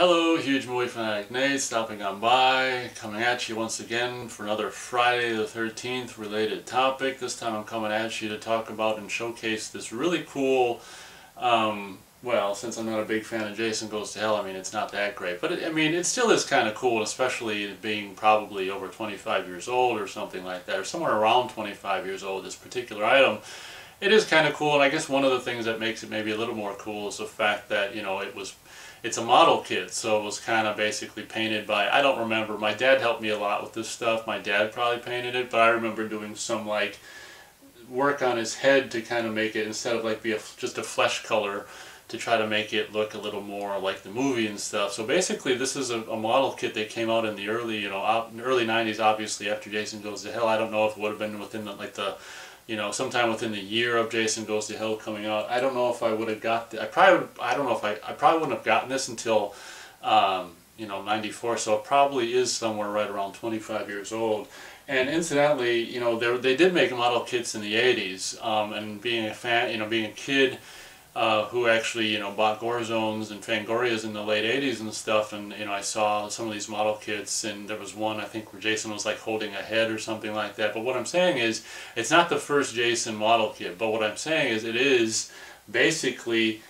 Hello, huge movie fanatic Nate, stopping on by, coming at you once again for another Friday the 13th related topic. This time I'm coming at you to talk about and showcase this really cool, well, since I'm not a big fan of Jason Goes to Hell, I mean, it's not that great, but it still is kind of cool, especially being probably over 25 years old or something like that, or somewhere around 25 years old, this particular item. It is kind of cool, and I guess one of the things that makes it maybe a little more cool is the fact that, you know, it's a model kit, so it was kind of basically painted by, I don't remember, my dad helped me a lot with this stuff. My dad probably painted it, but I remember doing some like work on his head to kind of make it, instead of like just a flesh color, to try to make it look a little more like the movie and stuff. So basically this is a model kit that came out in the early 90s, obviously after Jason Goes to Hell. I don't know if it would have been within sometime within the year of Jason Goes to Hell coming out. I don't know if I would have got I probably wouldn't have gotten this until 94, so it probably is somewhere right around 25 years old. And incidentally, you know, they did make model kits in the 80s, and being a fan, being a kid who actually, bought Gore Zones and Fangorias in the late 80s and stuff, and, I saw some of these model kits, and there was one, I think, where Jason was like holding a head or something like that. But what I'm saying is, it's not the first Jason model kit, but what I'm saying is it is basically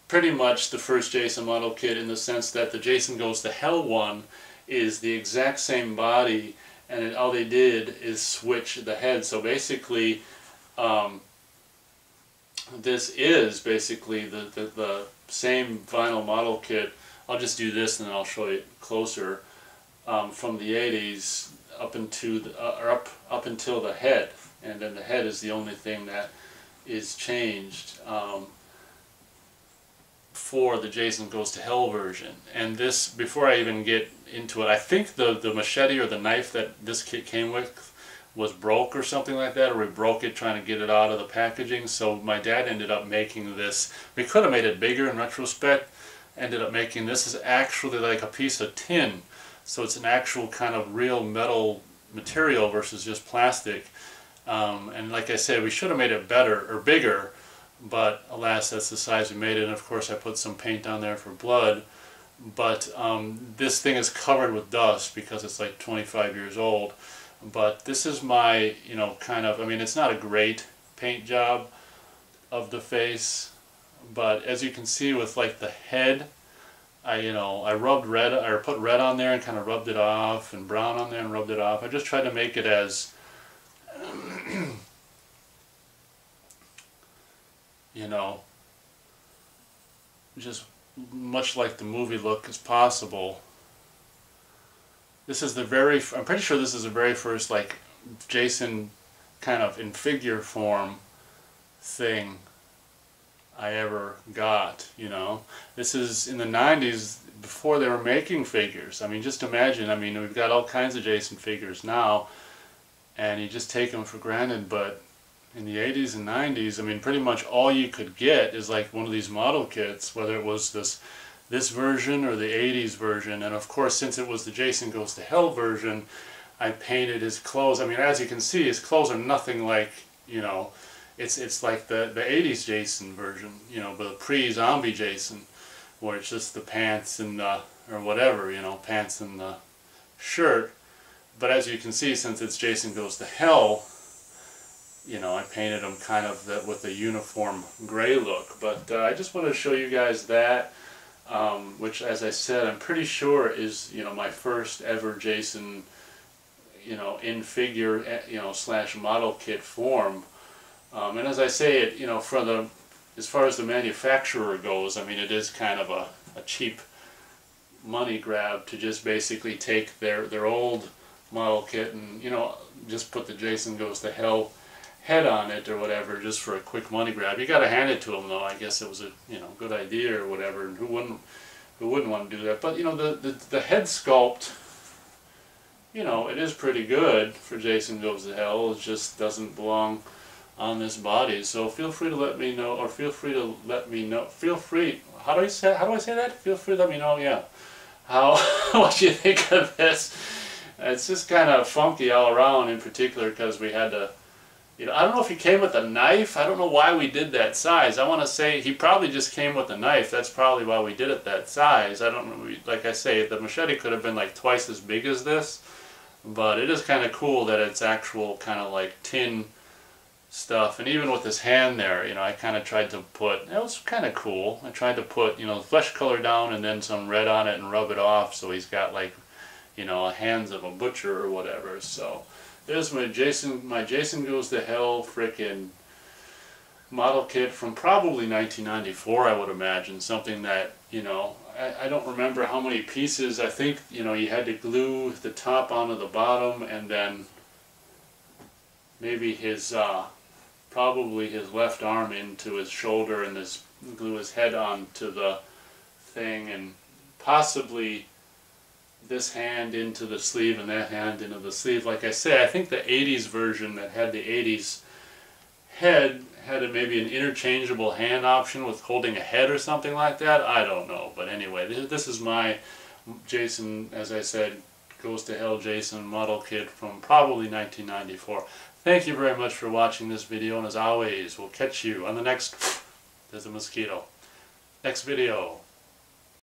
pretty much the first Jason model kit, in the sense that the Jason Goes to Hell one is the exact same body, and all they did is switch the head. So basically, this is basically the same vinyl model kit. I'll just do this and then I'll show you closer, from the 80s up until the head, and then the head is the only thing that is changed for the Jason Goes to Hell version. And this, before I even get into it, I think the machete or the knife that this kit came with was broke or something like that, or we broke it trying to get it out of the packaging. So my dad ended up making this. We could have made it bigger in retrospect. Ended up making this is actually like a piece of tin, so it's an actual kind of real metal material versus just plastic. And like I said, we should have made it better or bigger, but alas, that's the size we made it. And of course I put some paint on there for blood, but this thing is covered with dust because it's like 25 years old. But this is my, it's not a great paint job of the face, but as you can see with like the head, I rubbed red, or put red on there and kind of rubbed it off, and brown on there and rubbed it off. I just tried to make it as, just much like the movie look as possible. This is I'm pretty sure this is the very first like Jason kind of in figure form thing I ever got, This is in the 90s, before they were making figures. I mean, just imagine, we've got all kinds of Jason figures now, and you just take them for granted, but in the 80s and 90s, pretty much all you could get is like one of these model kits, whether it was this version or the 80s version. And of course, since it was the Jason Goes to Hell version, I painted his clothes. As you can see, his clothes are nothing like, it's like the 80s Jason version, the pre-zombie Jason, where it's just the pants and the, or whatever, pants and the shirt. But as you can see, since it's Jason Goes to Hell, I painted him kind of with a uniform gray look. But I just wanted to show you guys that. Which, as I said, I'm pretty sure is, my first ever Jason, in figure, slash model kit form. And as I say it, as far as the manufacturer goes, it is kind of a cheap money grab to just basically take their old model kit and, just put the Jason Goes to Hell head on it or whatever, just for a quick money grab. You got to hand it to them, though. I guess it was a good idea or whatever, and who wouldn't want to do that? But the head sculpt, it is pretty good for Jason Goes to Hell. It just doesn't belong on this body. So feel free to let me know, or feel free to let me know. Feel free. How do I say that? Feel free to let me know. Yeah. What you think of this? It's just kind of funky all around, in particular because we had to, You know, I don't know if he came with a knife. I don't know why we did that size. I want to say he probably just came with a knife. That's probably why we did it that size. I don't know. Like I say, the machete could have been like twice as big as this. But it is kind of cool that it's actual kind of like tin stuff. And even with his hand there, you know, I kind of tried to put, it was kind of cool. I tried to put, you know, flesh color down and then some red on it and rub it off so he's got like, you know, hands of a butcher or whatever. So there's my Jason Goes to Hell frickin' model kit from probably 1994, I would imagine. Something that, you know, I don't remember how many pieces. I think, you know, you had to glue the top onto the bottom and then maybe his, probably his left arm into his shoulder and this glue his head onto the thing, and possibly this hand into the sleeve and that hand into the sleeve. Like I say, I think the 80s version that had the 80s head had maybe an interchangeable hand option with holding a head or something like that. I don't know. But anyway, this is my Jason, as I said, Goes to Hell Jason model kit from probably 1994. Thank you very much for watching this video, and as always, we'll catch you on the next, there's a mosquito, next video.